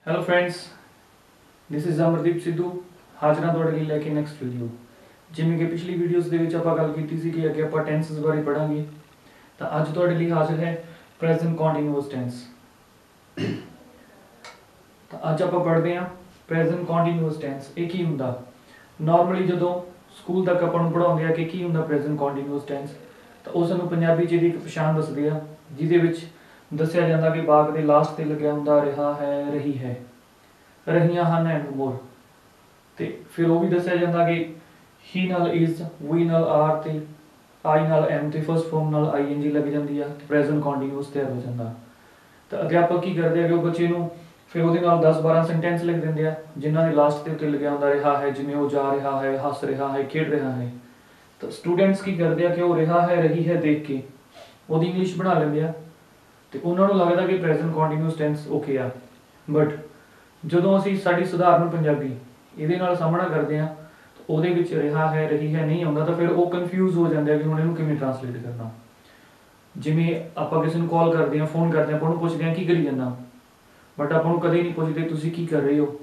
Hello friends, this is Amardeep Sidhu हाजिर हाँ ਤੁਹਾਡੇ ਲਈ ਲੈ ਕੇ ਨੈਕਸਟ ਵੀਡੀਓ। ਜਿਵੇਂ ਕਿ ਪਿਛਲੀ ਵੀਡੀਓਜ਼ ਦੇ ਵਿੱਚ ਆਪਾਂ ਗੱਲ ਕੀਤੀ ਸੀ ਕਿ ਅੱਗੇ ਆਪਾਂ ਟੈਂਸਸ ਬਾਰੇ ਪੜਾਂਗੇ, ਤਾਂ ਅੱਜ ਤੁਹਾਡੇ ਲਈ ਹਾਜ਼ਰ ਹੈ ਪ੍ਰੈਜ਼ੈਂਟ ਕੰਟੀਨਿਊਅਸ ਟੈਂਸ। ਤਾਂ ਅੱਜ ਆਪਾਂ ਪੜ੍ਹਦੇ ਹਾਂ ਪ੍ਰੈਜ਼ੈਂਟ ਕੰਟੀਨਿਊਅਸ ਟੈਂਸ। ਇਹ ਕੀ ਹੁੰਦਾ? ਨਾਰਮਲੀ ਜਦੋਂ ਸਕੂਲ ਤੱਕ ਆਪਾਂ ਨੂੰ ਪੜਾਉਂਦੇ ਆ ਕਿ ਕੀ ਹੁੰਦਾ ਪ੍ਰੈਜ਼ੈਂਟ ਕੰਟੀਨਿਊਅਸ ਟੈਂਸ, ਤਾਂ ਉਹ ਸਾਨੂੰ ਪੰਜਾਬੀ 'ਚ ਇਹਦੀ ਇੱਕ ਪਛਾਣ ਦੱਸਦੇ ਆ, ਜਿਹਦੇ ਵਿੱਚ ਦੱਸਿਆ ਜਾਂਦਾ ਕਿ ਬਾਗ ਦੇ ਲਾਸਟ ਤੇ ਲੱਗਿਆ ਹੁੰਦਾ ਰਿਹਾ ਹੈ, ਰਹੀ ਹੈ, ਰਹੀਆਂ ਹਨ ਐਂਡ ਮੋਰ। ਤੇ ਫਿਰ ਉਹ ਵੀ ਦੱਸਿਆ ਜਾਂਦਾ ਕਿ ਹੀ ਨਾਲ ਇਜ਼, ਵੀ ਨਾਲ ਆਰ ਤੇ ਆਈ ਨਾਲ ਐਮ ਤੇ ਫਸਟ ਫਾਰਮ ਨਾਲ ਆਈਐਨਜੀ ਲੱਗ ਜਾਂਦੀ ਆ, ਪ੍ਰੈਜ਼ੈਂਟ ਕੰਟੀਨਿਊਅਸ ਤਿਆਰ ਹੋ ਜਾਂਦਾ। ਤਾਂ ਅਧਿਆਪਕ ਕੀ ਕਰਦੇ ਆ ਕਿ ਉਹ ਬੱਚੇ ਨੂੰ ਫਿਰ ਉਹਦੇ ਨਾਲ 10-12 ਸੈਂਟੈਂਸ ਲਿਖ ਦਿੰਦੇ ਆ ਜਿਨ੍ਹਾਂ ਦੇ ਲਾਸਟ ਦੇ ਉੱਤੇ ਲੱਗਿਆ ਹੁੰਦਾ ਰਿਹਾ ਹੈ, ਜਿਵੇਂ ਉਹ ਜਾ ਰਿਹਾ ਹੈ, ਹੱਸ ਰਿਹਾ ਹੈ, ਖੇਡ ਰਿਹਾ ਹੈ। ਤਾਂ ਸਟੂਡੈਂਟਸ ਕੀ ਕਰਦੇ ਆ ਕਿ ਉਹ ਰਿਹਾ ਹੈ, ਰਹੀ ਹੈ ਦੇਖ ਕੇ ਉਹਦੀ ਇੰਗਲਿਸ਼ ਬਣਾ ਲੈਂਦੇ ਆ ਤੇ ਉਹਨਾਂ ਨੂੰ ਲੱਗਦਾ ਕਿ ਪ੍ਰੈਜ਼ੈਂਟ ਕੰਟੀਨਿਊਅਸ ਟੈਂਸ ਓਕੇ ਆ। ਬਟ ਜਦੋਂ ਅਸੀਂ ਸਾਡੀ ਸਧਾਰਨ ਪੰਜਾਬੀ ਇਹਦੇ ਨਾਲ ਸਾਹਮਣਾ ਕਰਦੇ ਆ ਤਾਂ ਉਹਦੇ ਵਿੱਚ ਰਿਹਾ ਹੈ, ਰਹੀ ਹੈ ਨਹੀਂ ਆਉਂਦਾ, ਤਾਂ ਫਿਰ ਉਹ ਕਨਫਿਊਜ਼ ਹੋ ਜਾਂਦੇ ਆ ਕਿ ਹੁਣ ਇਹਨੂੰ ਕਿਵੇਂ ਟ੍ਰਾਂਸਲੇਟ ਕਰਨਾ। ਜਿਵੇਂ ਆਪਾਂ ਕਿਸੇ ਨੂੰ ਕਾਲ ਕਰਦੇ ਆ, ਫੋਨ ਕਰਦੇ ਆ, ਆਪਾਂ ਉਹਨੂੰ ਪੁੱਛਦੇ ਆ ਕੀ ਕਰੀ ਜਾਂਦਾ, ਬਟ ਆਪਾਂ ਨੂੰ ਕਦੇ ਨਹੀਂ ਪੁੱਛਦੇ ਤੁਸੀਂ ਕੀ ਕਰ ਰਹੇ ਹੋ।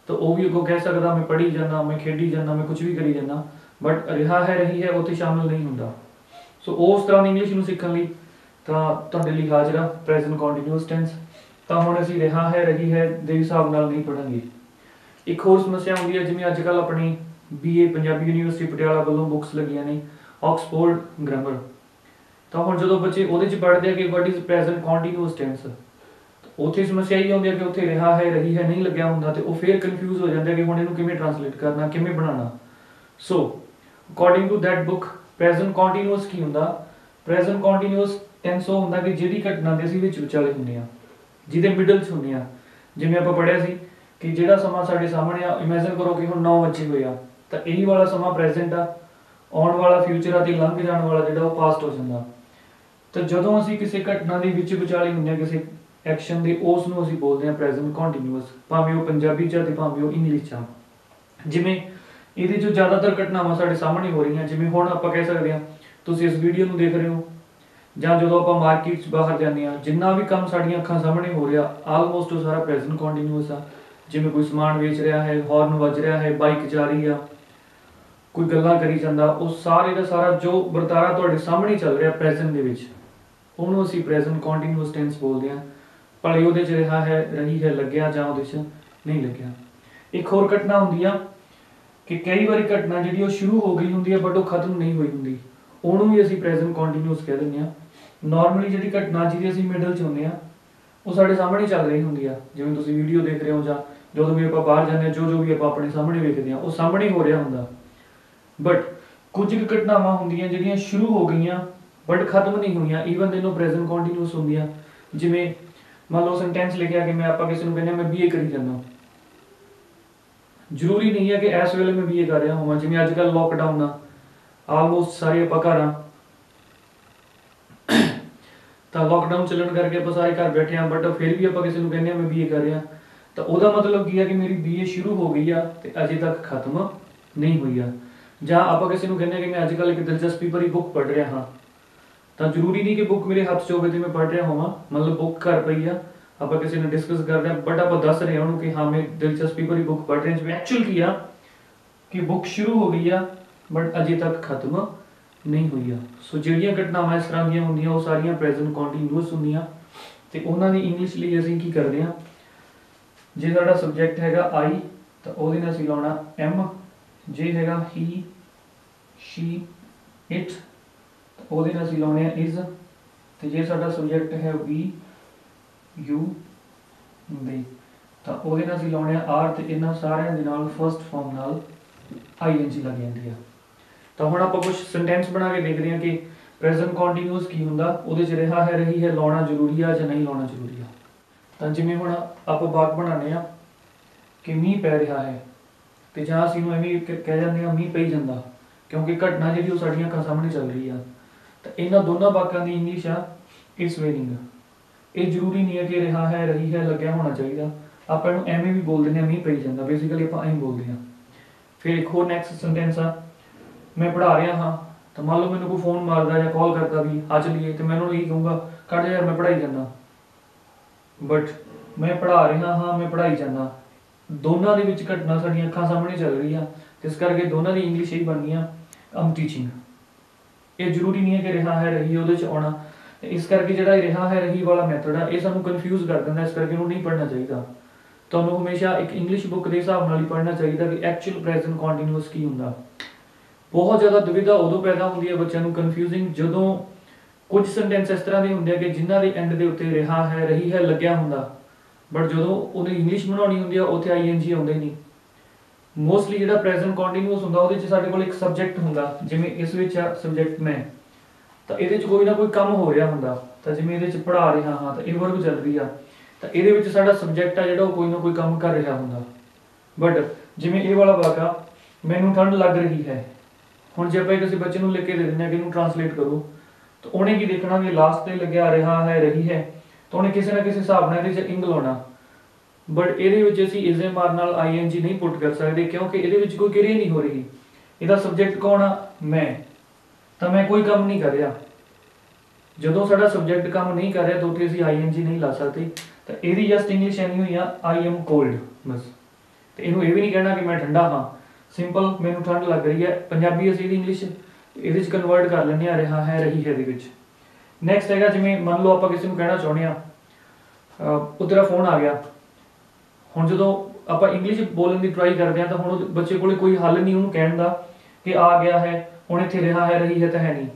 ਤਾਂ ਉਹ ਵੀ ਅੱਗੋਂ ਕਹਿ ਸਕਦਾ ਮੈਂ ਪੜ੍ਹੀ ਜਾਂਦਾ, ਮੈਂ ਖੇਡੀ ਜਾਂਦਾ, ਮੈਂ ਕੁਝ ਵੀ ਕਰੀ ਜਾਂਦਾ, ਬਟ ਰਿਹਾ ਹੈ, ਰਹੀ ਹੈ ਉੱਥੇ ਸ਼ਾਮਿਲ ਨਹੀਂ ਹੁੰਦਾ। ਸੋ ਉਸ ਤਰ੍ਹਾਂ ਦੀ ਇੰਗਲਿਸ਼ ਨੂੰ ਸਿੱਖਣ ਲਈ ਤਾਂ ਤੁਹਾਡੇ ਲਈ ਹਾਜ਼ਰ ਆ ਪ੍ਰੈਜ਼ੈਂਟ ਕੰਟੀਨਿਊਅਸ ਟੈਂਸ। ਤਾਂ ਹੁਣ ਅਸੀਂ ਰਿਹਾ ਹੈ, ਰਹੀ ਹੈ ਦੇ ਹਿਸਾਬ ਨਾਲ ਨਹੀਂ ਪੜ੍ਹਾਂਗੇ। ਇੱਕ ਹੋਰ ਸਮੱਸਿਆ ਹੁੰਦੀ ਹੈ, ਜਿਵੇਂ ਅੱਜ ਕੱਲ੍ਹ ਆਪਣੀ BA ਪੰਜਾਬੀ ਯੂਨੀਵਰਸਿਟੀ ਪਟਿਆਲਾ ਵੱਲੋਂ ਬੁੱਕਸ ਲੱਗੀਆਂ ਨੇ ਆਕਸਫੋਰਡ ਗ੍ਰਾਮਰ। ਤਾਂ ਹੁਣ ਜਦੋਂ ਬੱਚੇ ਉਹਦੇ 'ਚ ਪੜ੍ਹਦੇ ਆ ਕਿ what is present continuous tense, ਉੱਥੇ ਸਮੱਸਿਆ ਇਹ ਆਉਂਦੀ ਹੈ ਕਿ ਉੱਥੇ ਰਿਹਾ ਹੈ, ਰਹੀ ਹੈ ਨਹੀਂ ਲੱਗਿਆ ਹੁੰਦਾ ਤੇ ਉਹ ਫਿਰ ਕਨਫਿਊਜ਼ ਹੋ ਜਾਂਦਾ ਕਿ ਹੁਣ ਇਹਨੂੰ ਕਿਵੇਂ ਟ੍ਰਾਂਸਲੇਟ ਕਰਨਾ, ਕਿਵੇਂ ਬਣਾਉਣਾ। So according to that book present continuous ਕੀ ਹੁੰਦਾ? ਪ੍ਰੈਜ਼ੈਂਟ ਕੰਟੀਨਿਊਅਸ ਟੈਂਸ ਉਹ ਹੁੰਦਾ ਕਿ ਜਿਹੜੀ ਘਟਨਾ ਦੇ ਅਸੀਂ ਵਿੱਚ ਵਿਚਾਲੇ ਹੁੰਦੇ ਆ, ਜਿਹਦੇ ਮਿਡਲ 'ਚ ਹੁੰਦੇ ਆ। ਜਿਵੇਂ ਆਪਾਂ ਪੜ੍ਹਿਆ ਸੀ ਕਿ ਜਿਹੜਾ ਸਮਾਂ ਸਾਡੇ ਸਾਹਮਣੇ ਆ, ਇਮੇਜਿਨ ਕਰੋ ਕਿ ਹੁਣ 9 ਵਜੇ ਹੋਏ ਆ, ਤਾਂ ਇਹੀ ਵਾਲਾ ਸਮਾਂ ਪ੍ਰੈਜ਼ੈਂਟ ਆ, ਆਉਣ ਵਾਲਾ ਫਿਊਚਰ ਆ ਤੇ ਲੰਘ ਜਾਣ ਵਾਲਾ ਜਿਹੜਾ ਉਹ ਪਾਸਟ ਹੋ ਜਾਂਦਾ। ਤਾਂ ਜਦੋਂ ਅਸੀਂ ਕਿਸੇ ਘਟਨਾ ਦੇ ਵਿੱਚ ਵਿਚਾਲੇ ਹੁੰਦੇ ਆ, ਕਿਸੇ ਐਕਸ਼ਨ ਦੇ, ਉਸ ਨੂੰ ਅਸੀਂ ਬੋਲਦੇ ਆ ਪ੍ਰੈਜ਼ੈਂਟ ਕੰਟੀਨਿਊਅਸ, ਭਾਵੇਂ ਉਹ ਪੰਜਾਬੀ 'ਚ ਆ ਤੇ ਭਾਵੇਂ ਉਹ ਇੰਗਲਿਸ਼ 'ਚ ਆ। ਜਿਵੇਂ ਇਹਦੇ 'ਚ ਜ਼ਿਆਦਾਤਰ ਘਟਨਾਵਾਂ ਸਾਡੇ ਸਾਹਮਣੇ ਹੋ ਰਹੀਆਂ, ਜਿਵੇਂ ਹੁਣ ਆਪਾਂ ਕਹਿ ਸਕਦੇ ਹਾਂ ਤੁਸੀਂ ਇਸ ਵੀਡੀਓ ਨੂੰ ਦੇਖ ਰਹੇ ਹੋ, ਜਾਂ ਜਦੋਂ ਆਪਾਂ ਮਾਰਕੀਟ 'ਚ ਬਾਹਰ ਜਾਂਦੇ ਆ, ਜਿੰਨਾ ਵੀ ਕੰਮ ਸਾਡੀਆਂ ਅੱਖਾਂ ਸਾਹਮਣੇ ਹੋ ਰਿਹਾ ਆਲਮੋਸਟ ਉਹ ਸਾਰਾ ਪ੍ਰੈਜ਼ੈਂਟ ਕੰਟੀਨਿਊਅਸ ਆ। ਜਿਵੇਂ ਕੋਈ ਸਮਾਨ ਵੇਚ ਰਿਹਾ ਹੈ, ਹਾਰਨ ਵੱਜ ਰਿਹਾ ਹੈ, ਬਾਈਕ ਜਾ ਰਹੀ ਆ, ਕੋਈ ਗੱਲਾਂ ਕਰੀ ਜਾਂਦਾ, ਉਹ ਸਾਰੇ ਦਾ ਸਾਰਾ ਜੋ ਵਰਤਾਰਾ ਤੁਹਾਡੇ ਸਾਹਮਣੇ ਚੱਲ ਰਿਹਾ ਪ੍ਰੈਜ਼ੈਂਟ ਦੇ ਵਿੱਚ, ਉਹਨੂੰ ਅਸੀਂ ਪ੍ਰੈਜ਼ੈਂਟ ਕੰਟੀਨਿਊਅਸ ਟੈਂਸ ਬੋਲਦੇ ਹਾਂ। ਭਲੇ ਉਹਦੇ 'ਚ ਰਿਹਾ ਹੈ, ਰਹੀ ਹੈ ਲੱਗਿਆ ਜਾਂ ਉਹਦੇ 'ਚ ਨਹੀਂ ਲੱਗਿਆ। ਇੱਕ ਹੋਰ ਘਟਨਾ ਹੁੰਦੀ ਆ ਕਿ ਕਈ ਵਾਰੀ ਘਟਨਾ ਜਿਹੜੀ ਉਹ ਸ਼ੁਰੂ ਹੋ ਗਈ ਹੁੰਦੀ ਹੈ ਬਟ ਉਹ ਖਤਮ ਨਹੀਂ ਹੋਈ ਹੁੰਦੀ, ਉਹਨੂੰ ਵੀ ਅਸੀਂ ਪ੍ਰੈਜ਼ੈਂਟ ਕੰਟੀਨਿਊਅਸ ਕਹਿ ਦਿੰਦੇ ਹਾਂ। ਨਾਰਮਲੀ ਜਿਹੜੀ ਘਟਨਾ ਜਿਹਦੇ ਅਸੀਂ ਮਿਡਲ 'ਚ ਹੁੰਦੇ ਆ ਉਹ ਸਾਡੇ ਸਾਹਮਣੇ ਚੱਲ ਰਹੀ ਹੁੰਦੀ ਆ, ਜਿਵੇਂ ਤੁਸੀਂ ਵੀਡੀਓ ਦੇਖ ਰਹੇ ਹੋ ਜਾਂ ਜਦੋਂ ਵੀ ਆਪਾਂ ਬਾਹਰ ਜਾਂਦੇ ਹਾਂ, ਜੋ ਵੀ ਆਪਾਂ ਆਪਣੇ ਸਾਹਮਣੇ ਵੇਖਦੇ ਹਾਂ ਉਹ ਸਾਹਮਣੇ ਹੋ ਰਿਹਾ ਹੁੰਦਾ। ਬਟ ਕੁਝ ਕੁ ਘਟਨਾਵਾਂ ਹੁੰਦੀਆਂ ਜਿਹੜੀਆਂ ਸ਼ੁਰੂ ਹੋ ਗਈਆਂ ਬਟ ਖਤਮ ਨਹੀਂ ਹੋਈਆਂ, ਈਵਨ ਇਹਨੂੰ ਪ੍ਰੈਜ਼ੈਂਟ ਕੰਟੀਨਿਊਅਸ ਹੁੰਦੀਆਂ। ਜਿਵੇਂ ਮੰਨ ਲਓ ਸੈਂਟੈਂਸ ਲਿਖਿਆ ਕਿ ਆਪਾਂ ਕਿਸੇ ਨੂੰ ਕਹਿੰਦੇ ਮੈਂ BA ਕਰੀ ਜਾਂਦਾ, ਜ਼ਰੂਰੀ ਨਹੀਂ ਹੈ ਕਿ ਇਸ ਵੇਲੇ ਮੈਂ BA ਕਰ ਰਿਹਾ ਹੋਵਾਂ। ਜਿਵੇਂ ਅੱਜ ਕੱਲ੍ਹ ਲੋਕਡਾਊਨ ਆ, ਆਲਮੋਸਟ ਸਾਰੇ ਆਪਾਂ ਘਰ ਆ, ਤਾਂ ਲੋਕਡਾਊਨ ਚੱਲਣ ਕਰਕੇ ਆਪਾਂ ਸਾਰੇ ਘਰ ਬੈਠੇ ਆ, ਬਟ ਫਿਰ ਵੀ ਆਪਾਂ ਕਿਸੇ ਨੂੰ ਕਹਿੰਦੇ ਆ ਮੈਂ BA ਕਰ ਰਿਹਾ, ਤਾਂ ਉਹਦਾ ਮਤਲਬ ਕੀ ਹੈ ਕਿ ਮੇਰੀ BA ਸ਼ੁਰੂ ਹੋ ਗਈ ਆ ਤੇ ਅਜੇ ਤੱਕ ਖਤਮ ਨਹੀਂ ਹੋਈ ਆ। ਜਾਂ ਆਪਾਂ ਕਿਸੇ ਨੂੰ ਕਹਿੰਦੇ ਆ ਕਿ ਮੈਂ ਅੱਜ ਕੱਲ੍ਹ ਇੱਕ ਦਿਲਚਸਪੀ ਭਰੀ ਬੁੱਕ ਪੜ੍ਹ ਰਿਹਾ ਹਾਂ, ਤਾਂ ਜ਼ਰੂਰੀ ਨਹੀਂ ਕਿ ਬੁੱਕ ਮੇਰੇ ਹੱਥ 'ਚ ਹੋਵੇ ਤੇ ਮੈਂ ਪੜ੍ਹ ਰਿਹਾ ਹੋਵਾਂ, ਮਤਲਬ ਬੁੱਕ ਘਰ ਪਈ ਆ, ਆਪਾਂ ਕਿਸੇ ਨਾਲ ਡਿਸਕਸ ਕਰਦੇ ਹਾਂ ਬਟ ਆਪਾਂ ਦੱਸ ਰਹੇ ਹਾਂ ਉਹਨੂੰ ਕਿ ਹਾਂ ਮੈਂ ਦਿਲਚਸਪੀ ਭਰੀ ਬੁੱਕ ਪੜ੍ਹ ਰਿਹਾ। ਜਿਵੇਂ ਐਕਚੁਅਲ ਕੀ ਆ ਕਿ ਬੁੱਕ ਸ਼ੁਰੂ ਹੋ ਗਈ ਆ ਬਟ ਅਜੇ ਤੱਕ ਖਤਮ ਨਹੀਂ ਹੋਈ ਆ। ਸੋ ਜਿਹੜੀਆਂ ਘਟਨਾਵਾਂ ਇਸ ਤਰ੍ਹਾਂ ਦੀਆਂ ਹੁੰਦੀਆਂ ਉਹ ਸਾਰੀਆਂ ਪ੍ਰੈਜ਼ੈਂਟ ਕੰਟੀਨਿਊਅਸ ਹੁੰਦੀਆਂ। ਤੇ ਉਹਨਾਂ ਦੀ ਇੰਗਲਿਸ਼ ਲਈ ਅਸੀਂ ਕੀ ਕਰਦੇ ਹਾਂ, ਜੇ ਸਾਡਾ ਸਬਜੈਕਟ ਹੈਗਾ I ਤਾਂ ਉਹਦੇ ਨਾਲ ਅਸੀਂ ਲਾਉਣਾ M, ਜੇ ਹੈਗਾ he she it ਉਹਦੇ ਨਾਲ ਅਸੀਂ ਲਾਉਣੇ ਆ is, ਤੇ ਜੇ ਸਾਡਾ ਸਬਜੈਕਟ ਹੈ we you they ਤਾਂ ਉਹਦੇ ਨਾਲ ਅਸੀਂ ਲਾਉਣੇ ਆ are, ਤੇ ਇਹਨਾਂ ਸਾਰਿਆਂ ਦੇ ਨਾਲ ਫਸਟ ਫਾਰਮ ਨਾਲ ING ਲੱਗ ਜਾਂਦੀ ਆ। ਤਾਂ ਹੁਣ ਆਪਾਂ ਕੁਝ ਸੈਂਟੈਂਸ ਬਣਾ ਕੇ ਦੇਖਦੇ ਹਾਂ ਕਿ ਪ੍ਰੈਜ਼ੈਂਟ ਕੰਟੀਨਿਊਅਸ ਕੀ ਹੁੰਦਾ, ਉਹਦੇ 'ਚ ਰਿਹਾ ਹੈ, ਰਹੀ ਹੈ ਲਾਉਣਾ ਜ਼ਰੂਰੀ ਆ ਜਾਂ ਨਹੀਂ ਲਾਉਣਾ ਜ਼ਰੂਰੀ ਆ। ਤਾਂ ਜਿਵੇਂ ਹੁਣ ਆਪਾਂ ਵਾਕ ਬਣਾਉਂਦੇ ਆ ਕਿ ਮੀਂਹ ਪੈ ਰਿਹਾ ਹੈ, ਤੇ ਜਾਂ ਅਸੀਂ ਨੂੰ ਐਵੇਂ ਕਹਿ ਜਾਂਦੇ ਹਾਂ ਮੀਂਹ ਪਈ ਜਾਂਦਾ, ਕਿਉਂਕਿ ਘਟਨਾ ਜਿਹੜੀ ਉਹ ਸਾਡੀਆਂ ਅੱਖਾਂ ਸਾਹਮਣੇ ਚੱਲ ਰਹੀ ਆ। ਤਾਂ ਇਹਨਾਂ ਦੋਨਾਂ ਵਾਕਾਂ ਦੀ ਇੰਗਲਿਸ਼ ਆ ਇਸ ਵੇਰਿੰਗ। ਇਹ ਜ਼ਰੂਰੀ ਨਹੀਂ ਹੈ ਕਿ ਰਿਹਾ ਹੈ, ਰਹੀ ਹੈ ਲੱਗਿਆ ਹੋਣਾ ਚਾਹੀਦਾ, ਆਪਾਂ ਇਹਨੂੰ ਐਵੇਂ ਵੀ ਬੋਲ ਦਿੰਦੇ ਹਾਂ ਮੀਂਹ ਪਈ ਜਾਂਦਾ, ਬੇਸਿਕਲੀ ਆਪਾਂ ਐਂ ਬੋਲਦੇ ਹਾਂ। ਫਿਰ ਇੱਕ ਹੋਰ ਨੈਕਸਟ ਸੈਂਟੈਂਸ ਆ ਮੈਂ ਪੜ੍ਹਾ ਰਿਹਾ ਹਾਂ, ਤਾਂ ਮੰਨ ਲਓ ਮੈਨੂੰ ਕੋਈ ਫੋਨ ਮਾਰਦਾ ਜਾਂ ਕਾਲ ਕਰਦਾ ਵੀ ਆ ਚਲੀਏ, ਤੇ ਮੈਂ ਉਹਨੂੰ ਇਹੀ ਕਹੂੰਗਾ ਕੱਢ ਯਾਰ ਮੈਂ ਪੜ੍ਹਾਈ ਜਾਂਦਾ। ਬਟ मैं पढ़ा रहा हाँ, मैं पढ़ाई जाना, दोनों ਦੇ ਵਿੱਚ ਘਟਨਾ ਸਾਡੀਆਂ ਅੱਖਾਂ ਸਾਹਮਣੇ ਚੱਲ ਰਹੀ ਆ, ਇਸ ਕਰਕੇ ਦੋਨਾਂ ਦੀ ਇੰਗਲਿਸ਼ ਹੀ ਬਣਨੀ ਆ ਆਮ ਟੀਚਿੰਗ। ਇਹ ਜ਼ਰੂਰੀ ਨਹੀਂ ਹੈ ਕਿ ਰਿਹਾ ਹੈ ਰਹੀ ਉਹਦੇ ਚ ਆਉਣਾ, ਇਸ ਕਰਕੇ ਜਿਹੜਾ ਰਿਹਾ ਹੈ ਰਹੀ ਵਾਲਾ ਮੈਥਡ ਆ ਇਹ ਸਾਨੂੰ ਕਨਫਿਊਜ਼ ਕਰ ਦਿੰਦਾ, ਇਸ ਕਰਕੇ ਇਹਨੂੰ ਨਹੀਂ ਪੜ੍ਹਨਾ ਚਾਹੀਦਾ। ਤੁਹਾਨੂੰ ਹਮੇਸ਼ਾ ਇੱਕ ਇੰਗਲਿਸ਼ ਬੁੱਕ ਦੇ ਹਿਸਾਬ ਨਾਲ ਹੀ ਪੜ੍ਹਨਾ ਚਾਹੀਦਾ ਕਿ ਐਕਚੁਅਲ ਪ੍ਰੈਜ਼ੈਂਟ ਕੰਟੀਨਿਊਅਸ ਕੀ ਹੁੰਦਾ। ਬਹੁਤ ਜ਼ਿਆਦਾ ਦੁਵਿਧਾ ਉਦੋਂ ਪੈਦਾ ਹੁੰਦੀ ਹੈ ਬੱਚਿਆਂ ਨੂੰ ਕਨਫਿਊਜ਼ਿੰਗ, ਜਦੋਂ ਕੁਝ ਸੈਂਟੈਂਸ ਇਸ ਤਰ੍ਹਾਂ ਦੇ ਹੁੰਦੇ ਆ ਕਿ ਜਿਨ੍ਹਾਂ ਦੇ ਐਂਡ ਦੇ ਉੱਤੇ ਰਿਹਾ ਹੈ ਰਹੀ ਹੈ ਲੱਗਿਆ ਹੁੰਦਾ, ਬਟ ਜਦੋਂ ਉਹਨੇ ਇੰਗਲਿਸ਼ ਬਣਾਉਣੀ ਹੁੰਦੀ ਆ ਉੱਥੇ ਆਈਐਨਜੀ ਆਉਂਦੇ ਨਹੀਂ। ਮੋਸਟਲੀ ਜਿਹੜਾ ਪ੍ਰੈਜ਼ੈਂਟ ਕੰਟੀਨਿਊਅਸ ਹੁੰਦਾ ਉਹਦੇ 'ਚ ਸਾਡੇ ਕੋਲ ਇੱਕ ਸਬਜੈਕਟ ਹੁੰਦਾ, ਜਿਵੇਂ ਇਸ ਵਿੱਚ ਆ ਸਬਜੈਕਟ ਮੈਂ, ਤਾਂ ਇਹਦੇ 'ਚ ਕੋਈ ਨਾ ਕੋਈ ਕੰਮ ਹੋ ਰਿਹਾ ਹੁੰਦਾ, ਤਾਂ ਜਿਵੇਂ ਇਹਦੇ 'ਚ ਪੜ੍ਹਾ ਰਿਹਾ ਹਾਂ ਤਾਂ ਇਹ ਵਰਬ ਚੱਲ ਰਹੀ ਆ, ਤਾਂ ਇਹਦੇ ਵਿੱਚ ਸਾਡਾ ਸਬਜੈਕਟ ਆ ਜਿਹੜਾ ਉਹ ਕੋਈ ਨਾ ਕੋਈ ਕੰਮ ਕਰ ਰਿਹਾ ਹੁੰਦਾ। ਬਟ ਜਿਵੇਂ ਇਹ ਵਾਲਾ ਵਾਕਾ, ਮੈਨੂੰ ਠੰਡ ਲੱਗ ਰਹੀ ਹੈ, ਹੁਣ ਜੇ ਆਪਾਂ ਕਿਸੇ ਬੱਚੇ ਨੂੰ ਲਿਖ ਕੇ ਦੇ ਦਿੰਦੇ ਹਾਂ ਕਿ ਇਹਨੂੰ ਟ੍ਰਾਂਸਲੇਟ ਕਰੋ, ਤਾਂ ਉਹਨੇ ਕੀ ਦੇਖਣਾ ਕਿ ਲਾਸਟ ਤੇ ਲੱਗਿਆ ਰਿਹਾ ਹੈ ਰਹੀ ਹੈ, ਤਾਂ ਉਹਨੇ ਕਿਸੇ ਨਾ ਕਿਸੇ ਹਿਸਾਬ ਨਾਲ ਇਹਦੇ 'ਚ ਇੰਗ ਲਾਉਣਾ। ਬਟ ਇਹਦੇ ਵਿੱਚ ਅਸੀਂ ਇਜ਼ੇ ਮਾਰ ਨਾਲ ਆਈਐਨਜੀ ਨਹੀਂ ਪੁੱਟ ਕਰ ਸਕਦੇ, ਕਿਉਂਕਿ ਇਹਦੇ ਵਿੱਚ ਕੋਈ ਕਿਰਿਆ ਨਹੀਂ ਹੋ ਰਹੀ। ਇਹਦਾ ਸਬਜੈਕਟ ਕੌਣ ਆ? ਮੈਂ, ਤਾਂ ਮੈਂ ਕੋਈ ਕੰਮ ਨਹੀਂ ਕਰ ਰਿਹਾ। ਜਦੋਂ ਸਾਡਾ ਸਬਜੈਕਟ ਕੰਮ ਨਹੀਂ ਕਰ ਰਿਹਾ ਤਾਂ ਉੱਥੇ ਅਸੀਂ ਆਈਐਨਜੀ ਨਹੀਂ ਲਾ ਸਕਦੇ। ਤਾਂ ਇਹਦੀ ਜਸਟ ਇੰਗਲਿਸ਼ ਐਨੀ ਹੋਈ ਆ ਆਈ ਐਮ ਕੋਲਡ ਬਸ। ਤੇ ਇਹਨੂੰ ਇਹ ਵੀ ਨਹੀਂ ਕਹਿਣਾ ਕਿ ਮੈਂ ਠੰਡਾ ਹਾਂ, ਸਿੰਪਲ ਮੈਨੂੰ ਠੰਡ ਲੱਗ ਰਹੀ ਹੈ। ਪੰਜਾਬੀ ਅਸੀਂ ਇਹਦੀ ਇੰਗਲਿਸ਼ ਇਹਦੇ 'ਚ ਕਨਵਰਟ ਕਰ ਲੈਂਦੇ ਆ ਰਿਹਾ ਹੈ ਰਹੀ ਹੈ ਦੇ ਵਿੱਚ। ਨੈਕਸਟ ਹੈਗਾ, ਜਿਵੇਂ ਮੰਨ ਲਓ ਆਪਾਂ ਕਿਸੇ ਨੂੰ ਕਹਿਣਾ ਚਾਹੁੰਦੇ ਆ ਉਹ ਤੇਰਾ ਫੋਨ ਆ ਗਿਆ। ਹੁਣ ਜਦੋਂ ਆਪਾਂ ਇੰਗਲਿਸ਼ ਬੋਲਣ ਦੀ ਟਰਾਈ ਕਰਦੇ ਹਾਂ ਤਾਂ ਹੁਣ ਬੱਚੇ ਕੋਲ ਕੋਈ ਹੱਲ ਨਹੀਂ ਉਹਨੂੰ ਕਹਿਣ ਦਾ ਕਿ ਆ ਗਿਆ ਹੈ, ਹੁਣ ਇੱਥੇ ਰਿਹਾ ਹੈ ਰਹੀ ਹੈ ਤਾਂ ਹੈ ਨਹੀਂ।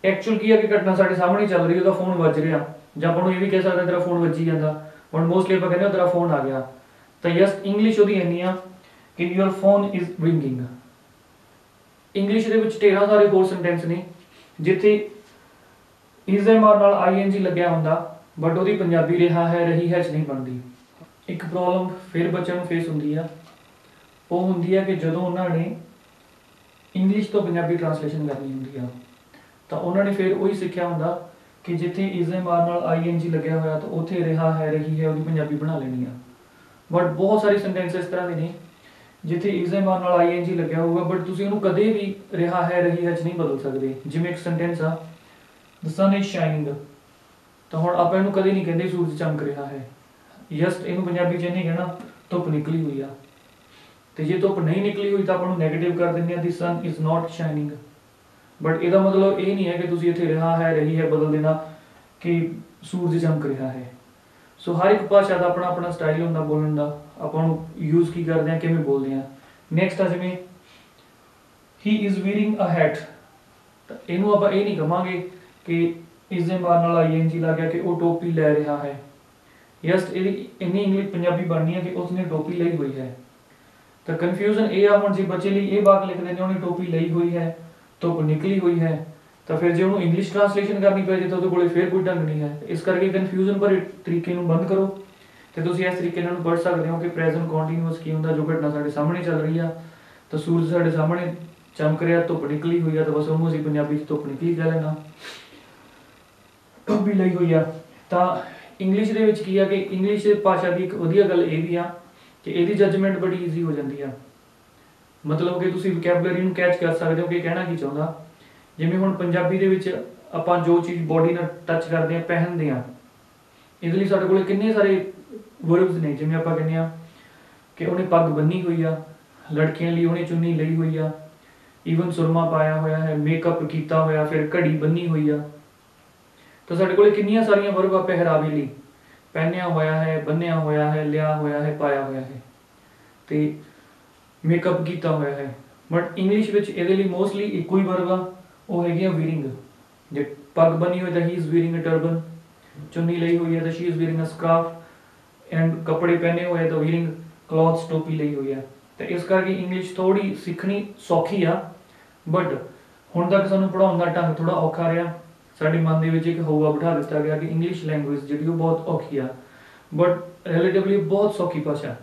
ਐਕਚੁਅਲ ਕੀ ਹੈ ਕਿ ਘਟਨਾ ਸਾਡੇ ਸਾਹਮਣੇ ਚੱਲ ਰਹੀ, ਉਹਦਾ ਫੋਨ ਵੱਜ ਰਿਹਾ, ਜਾਂ ਆਪਾਂ ਨੂੰ ਇਹ ਵੀ ਕਹਿ ਸਕਦੇ ਤੇਰਾ ਫੋਨ ਵੱਜੀ ਜਾਂਦਾ, ਹੁਣ ਮੋਸਟਲੀ ਆਪਾਂ ਕਹਿੰਦੇ ਤੇਰਾ ਫੋਨ ਆ ਗਿਆ। ਤਾਂ ਯਸ ਇੰਗਲਿਸ਼ ਉਹਦੀ ਇੰਨੀ ਆ ਕਿ your phone is ringing. English ਦੇ ਵਿੱਚ ਢੇਰਾਂ ਸਾਰੇ ਹੋਰ ਸੈਂਟੈਂਸ ਨੇ ਜਿੱਥੇ ਇਜ਼ੇ ਮਾਰ ਨਾਲ ਆਈਐਨਜੀ ਲੱਗਿਆ ਹੁੰਦਾ, ਬਟ ਉਹਦੀ ਪੰਜਾਬੀ ਰਿਹਾ ਹੈ ਰਹੀ ਹੈ 'ਚ ਨਹੀਂ ਬਣਦੀ। ਇੱਕ ਪ੍ਰੋਬਲਮ ਫਿਰ ਬੱਚਿਆਂ ਨੂੰ ਫੇਸ ਹੁੰਦੀ ਆ, ਉਹ ਹੁੰਦੀ ਆ ਕਿ ਜਦੋਂ ਉਹਨਾਂ ਨੇ ਇੰਗਲਿਸ਼ ਤੋਂ ਪੰਜਾਬੀ ਟ੍ਰਾਂਸਲੇਸ਼ਨ ਕਰਨੀ ਹੁੰਦੀ ਆ ਤਾਂ ਉਹਨਾਂ ਨੇ ਫਿਰ ਉਹੀ ਸਿੱਖਿਆ ਹੁੰਦਾ ਕਿ ਜਿੱਥੇ ਇਜ਼ੇ ਮਾਰ ਨਾਲ ਆਈਐਨਜੀ ਲੱਗਿਆ ਹੋਇਆ ਤਾਂ ਉੱਥੇ ਰਿਹਾ ਹੈ ਰਹੀ ਹੈ ਉਹਦੀ ਪੰਜਾਬੀ ਬਣਾ ਲੈਣੀ ਆ। ਬਟ ਬਹੁਤ ਸਾਰੇ ਸੈਂਟੈਂਸ ਇਸ ਤਰ੍ਹਾਂ ਦੇ ਨੇ ਜਿੱਥੇ ਇਜ਼ੇ ਮਾਰ ਨਾਲ ਆਈਐਨਜੀ ਲੱਗਿਆ ਹੋਊਗਾ, ਬਟ ਤੁਸੀਂ ਉਹਨੂੰ ਕਦੇ ਵੀ ਰਿਹਾ ਹੈ ਰਹੀ ਹੈ 'ਚ ਨਹੀਂ ਬਦਲ ਸਕਦੇ। ਜਿਵੇਂ ਇੱਕ ਸੈਂਟੈਂਸ ਆ ਦ ਸਨ ਇਜ਼ ਸ਼ਾਈਨਿੰਗ, ਤਾਂ ਹੁਣ ਆਪਾਂ ਇਹਨੂੰ ਕਦੇ ਨਹੀਂ ਕਹਿੰਦੇ ਸੂਰਜ ਚਮਕ ਰਿਹਾ ਹੈ। ਯਸ ਇਹਨੂੰ ਪੰਜਾਬੀ 'ਚ ਨਹੀਂ ਕਹਿਣਾ ਧੁੱਪ ਨਿਕਲੀ ਹੋਈ ਆ, ਤੇ ਜੇ ਧੁੱਪ ਨਹੀਂ ਨਿਕਲੀ ਹੋਈ ਤਾਂ ਆਪਾਂ ਨੂੰ ਨੈਗੇਟਿਵ ਕਰ ਦਿੰਦੇ ਆ ਦੀ ਸਨ ਇਜ਼ ਨਾਟ ਸ਼ਾਈਨਿੰਗ। ਬਟ ਇਹਦਾ ਮਤਲਬ ਇਹ ਨਹੀਂ ਹੈ ਕਿ ਤੁਸੀਂ ਇੱਥੇ ਰਿਹਾ ਹੈ ਰਹੀ ਹੈ ਬਦਲ ਦੇਣਾ ਕਿ ਸੂਰਜ ਚਮਕ ਰਿਹਾ ਹੈ। ਸੋ ਹਰ ਇੱਕ ਭਾਸ਼ਾ ਦਾ ਆਪਣਾ ਆਪਣਾ ਸਟਾਈਲ ਹੁੰਦਾ ਬੋਲਣ ਦਾ, ਆਪਾਂ ਨੂੰ ਯੂਜ਼ ਕੀ ਕਰਦੇ ਆ, ਕਿਵੇਂ ਬੋਲਦੇ ਆ। ਨੈਕਸਟ ਆ ਜਿਵੇਂ ਹੀ ਇਜ਼ ਵੀਅਰਿੰਗ ਅ ਹੈਟ, ਤਾਂ ਇਹਨੂੰ ਆਪਾਂ ਇਹ ਨਹੀਂ ਕਹਾਂਗੇ ਕਿ ਇਸ ਦੇ ਮਾਰ ਨਾਲ ਆਈਐਨਜੀ ਲੱਗ ਗਿਆ ਕਿ ਉਹ ਟੋਪੀ ਲੈ ਰਿਹਾ ਹੈ। ਯਸ ਇਹਦੀ ਇੰਨੀ ਇੰਗਲਿਸ਼ ਪੰਜਾਬੀ ਬਣਨੀ ਹੈ ਕਿ ਉਸਨੇ ਟੋਪੀ ਲਈ ਹੋਈ ਹੈ। ਤਾਂ ਕਨਫਿਊਜ਼ਨ ਇਹ ਆ, ਹੁਣ ਜੇ ਬੱਚੇ ਲਈ ਇਹ ਵਾਕ ਲਿਖਦੇ ਨੇ ਉਹਨੇ ਟੋਪੀ ਲਈ ਹੋਈ ਹੈ, ਧੁੱਪ ਨਿਕਲੀ ਹੋਈ ਹੈ, ਤਾਂ ਫਿਰ ਜੇ ਉਹਨੂੰ ਇੰਗਲਿਸ਼ ਟ੍ਰਾਂਸਲੇਸ਼ਨ ਕਰਨੀ ਪੈ ਜੇ ਤਾਂ ਉਹਦੇ ਕੋਲੇ ਫਿਰ ਕੋਈ ਢੰਗ ਨਹੀਂ ਹੈ। ਇਸ ਕਰਕੇ ਕਨਫਿਊਜ਼ਨ ਭਰੇ ਤਰੀਕੇ ਨੂੰ ਬੰਦ ਕਰੋ ਤੇ ਤੁਸੀਂ ਇਸ ਤਰੀਕੇ ਨਾਲ ਪੜ੍ਹ ਸਕਦੇ ਹੋ ਕਿ ਪ੍ਰੈਜ਼ੈਂਟ ਕੰਟੀਨਿਊਅਸ ਕੀ ਹੁੰਦਾ। ਜੋ ਘਟਨਾ ਸਾਡੇ ਸਾਹਮਣੇ ਚੱਲ ਰਹੀ ਆ, ਤਾਂ ਸੂਰਜ ਸਾਡੇ ਸਾਹਮਣੇ ਚਮਕ ਰਿਹਾ, ਧੁੱਪ ਨਿਕਲੀ ਹੋਈ ਆ, ਤਾਂ ਬਸ ਉਹਨੂੰ ਅਸੀਂ ਪੰਜਾਬੀ 'ਚ ਧੁੱਪ ਨਿਕਲੀ ਕਹਿ ਲੈਣਾ, ਟੋਪੀ ਲਈ ਹੋਈ ਆ। ਤਾਂ ਇੰਗਲਿਸ਼ ਦੇ ਵਿੱਚ ਕੀ ਆ ਕਿ ਇੰਗਲਿਸ਼ ਭਾਸ਼ਾ ਦੀ ਇੱਕ ਵਧੀਆ ਗੱਲ ਇਹ ਵੀ ਆ ਕਿ ਇਹਦੀ ਜੱਜਮੈਂਟ ਬੜੀ ਈਜ਼ੀ ਹੋ ਜਾਂਦੀ ਆ। ਮਤਲਬ ਕਿ ਤੁਸੀਂ ਵੋਕੈਬਲਰੀ ਨੂੰ ਕੈਚ ਕਰ ਸਕਦੇ ਹੋ ਕਿ ਕਹਿਣਾ ਕੀ ਚਾਹੁੰਦਾ। ਜਿਵੇਂ ਹੁਣ ਪੰਜਾਬੀ ਦੇ ਵਿੱਚ ਆਪਾਂ ਜੋ ਚੀਜ਼ ਬੋਡੀ ਨਾਲ ਟੱਚ ਕਰਦੇ ਆ, ਪਹਿਨਦੇ ਆ, ਇਹਦੇ ਲਈ ਸਾਡੇ ਕੋਲ ਕਿੰਨੇ ਸਾਰੇ ਵਰਬਸ ਨੇ। ਜਿਵੇਂ ਆਪਾਂ ਕਹਿੰਦੇ ਆ ਕਿ ਉਹਨੇ ਪੱਗ ਬੰਨੀ ਹੋਈ ਆ, ਲੜਕੀਆਂ ਲਈ ਉਹਨੇ ਚੁੰਨੀ ਲਈ ਹੋਈ ਆ, ਈਵਨ ਸੁਰਮਾ ਪਾਇਆ ਹੋਇਆ ਹੈ, ਮੇਕਅਪ ਕੀਤਾ ਹੋਇਆ, ਫਿਰ ਘੜੀ ਬੰਨੀ ਹੋਈ ਆ। ਤਾਂ ਸਾਡੇ ਕੋਲ ਕਿੰਨੀਆਂ ਸਾਰੀਆਂ ਵਰਬ ਆ ਪਹਿਰਾਵੇ ਲਈ, ਪਹਿਨਿਆ ਹੋਇਆ ਹੈ, ਬੰਨਿਆ ਹੋਇਆ ਹੈ, ਲਿਆ ਹੋਇਆ ਹੈ, ਪਾਇਆ ਹੋਇਆ ਹੈ, ਤੇ ਮੇਕਅਪ ਕੀਤਾ ਹੋਇਆ ਹੈ। ਬਟ ਇੰਗਲਿਸ਼ ਵਿੱਚ ਇਹਦੇ ਲਈ ਮੋਸਟਲੀ ਇੱਕੋ ਹੀ ਵਰਬ ਆ, ਉਹ ਹੈਗੀ ਆ ਵੀਰਿੰਗ। ਜੇ ਪੱਗ ਬੰਨੀ ਹੋਈ ਤਾਂ ਹੀ ਇਜ਼ ਵੀਰਿੰਗ ਅ ਟਰਬਨ, ਚੁੰਨੀ ਲਈ ਹੋਈ ਹੈ ਤਾਂ she is wearing a scarf, and ਕੱਪੜੇ ਪਹਿਨੇ ਹੋਏ ਤਾਂ ਵੀਰਿੰਗ ਕਲੌਥਸ, ਟੋਪੀ ਲਈ ਹੋਈ ਹੈ। ਤਾਂ ਇਸ ਕਰਕੇ ਇੰਗਲਿਸ਼ ਥੋੜੀ ਸਿੱਖਣੀ ਸੌਖੀ ਆ, ਬਟ ਹੁਣ ਤੱਕ ਸਾਨੂੰ ਪੜ੍ਹਾਉਣ ਦਾ ਢੰਗ ਥੋੜਾ ਔਖਾ ਰਿਹਾ। ਸਾਡੇ ਮਨ ਦੇ ਵਿੱਚ ਇੱਕ ਹਊਆ ਬਿਠਾ ਦਿੱਤਾ ਗਿਆ ਕਿ ਇੰਗਲਿਸ਼ ਲੈਂਗੁਏਜ ਜਿਹੜੀ ਉਹ ਬਹੁਤ ਔਖੀ ਆ, ਬਟ ਰਿਲੇਟਿਵਲੀ ਬਹੁਤ ਸੌਖੀ ਭਾਸ਼ਾ।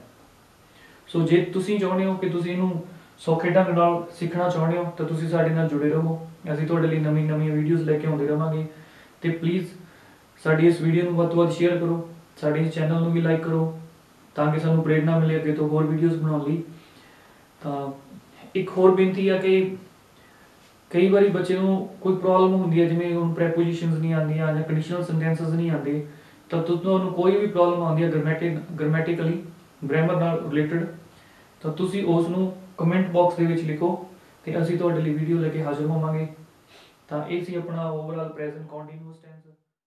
ਸੋ ਜੇ ਤੁਸੀਂ ਚਾਹੁੰਦੇ ਹੋ ਕਿ ਤੁਸੀਂ ਇਹਨੂੰ ਸੌਖੇ ਢੰਗ ਨਾਲ ਸਿੱਖਣਾ ਚਾਹੁੰਦੇ ਹੋ ਤਾਂ ਤੁਸੀਂ ਸਾਡੇ ਨਾਲ ਜੁੜੇ ਰਹੋ। ਅਸੀਂ ਤੁਹਾਡੇ ਲਈ ਨਵੀਆਂ ਵੀਡੀਓਜ਼ ਲੈ ਕੇ ਆਉਂਦੇ ਰਹਾਂਗੇ। ਤੇ ਪਲੀਜ਼ ਸਾਡੀ ਇਸ ਵੀਡੀਓ ਨੂੰ ਵੱਧ ਤੋਂ ਵੱਧ ਸ਼ੇਅਰ ਕਰੋ, ਸਾਡੇ ਇਸ ਚੈਨਲ ਨੂੰ ਵੀ ਲਾਈਕ ਕਰੋ ਤਾਂ ਕਿ ਸਾਨੂੰ ਪ੍ਰੇਰਨਾ ਮਿਲੇ ਅੱਗੇ ਤੋਂ ਹੋਰ ਵੀਡੀਓਜ਼ ਬਣਾਉਣ ਲਈ। ਤਾਂ ਇੱਕ ਹੋਰ ਬੇਨਤੀ ਆ ਕਿ ਕਈ ਵਾਰੀ ਬੱਚੇ ਨੂੰ ਕੋਈ ਪ੍ਰੋਬਲਮ ਹੁੰਦੀ ਹੈ, ਜਿਵੇਂ ਹੁਣ ਪ੍ਰੈਪੋਜੀਸ਼ਨਸ ਨਹੀਂ ਆਉਂਦੀਆਂ ਜਾਂ ਕੰਡੀਸ਼ਨਲ ਸੈਂਟੈਂਸਸ ਨਹੀਂ ਆਉਂਦੇ, ਤਾਂ ਤੁਹਾਨੂੰ ਕੋਈ ਵੀ ਪ੍ਰੋਬਲਮ ਆਉਂਦੀ ਹੈ ਗ੍ਰਾਮੈਟਿਕਲੀ ਗ੍ਰਾਮਰ ਨਾਲ ਰਿਲੇਟਡ, ਤਾਂ ਤੁਸੀਂ ਉਸ ਨੂੰ ਕਮੈਂਟ ਬਾਕਸ ਦੇ ਵਿੱਚ ਲਿਖੋ ਤੇ ਅਸੀਂ ਤੁਹਾਡੇ ਲਈ ਵੀਡੀਓ ਲੈ ਕੇ ਹਾਜ਼ਰ ਹੋਵਾਂਗੇ। ਤਾਂ ਇਹ ਸੀ ਆਪਣਾ ਓਵਰਆਲ ਪ੍ਰੈਜ਼ੈਂਟ ਕੰਟੀਨਿਊਅਸ ਟੈਂਸ।